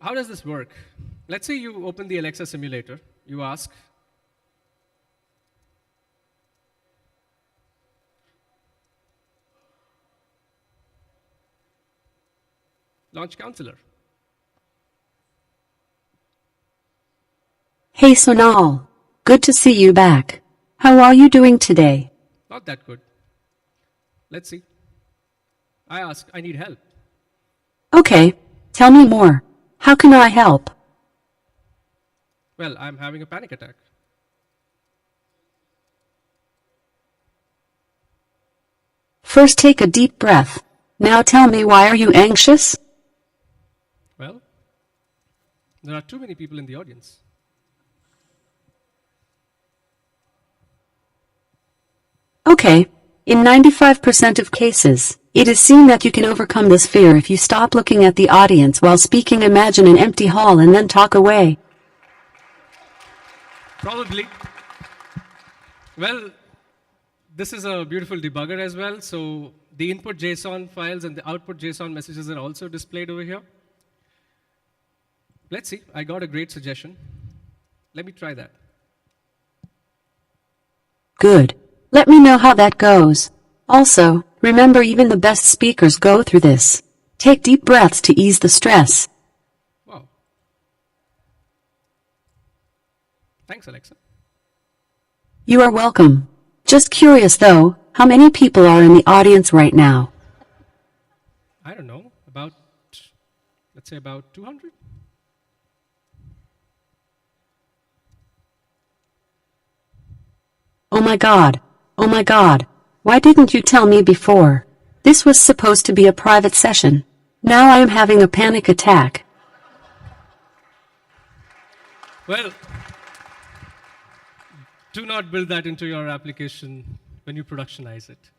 how does this work? Let's say you open the Alexa simulator. You ask, launch councillor. Hey Sonal, good to see you back. How are you doing today? Not that good. Let's see. I ask, I need help. Okay, tell me more. How can I help? Well, I'm having a panic attack. First take a deep breath. Now tell me, why are you anxious? Well, there are too many people in the audience. Okay, in 95% of cases, it is seen that you can overcome this fear if you stop looking at the audience while speaking. Imagine an empty hall and then talk away. Probably. Well, this is a beautiful debugger as well. So the input JSON files and the output JSON messages are also displayed over here. Let's see. I got a great suggestion. Let me try that. Good. Let me know how that goes. Also, remember, even the best speakers go through this. Take deep breaths to ease the stress. Wow. Thanks, Alexa. You are welcome. Just curious though, how many people are in the audience right now? I don't know, let's say about 200? Oh my God. Oh my God. Why didn't you tell me before? This was supposed to be a private session. Now I am having a panic attack. Well, do not build that into your application when you productionize it.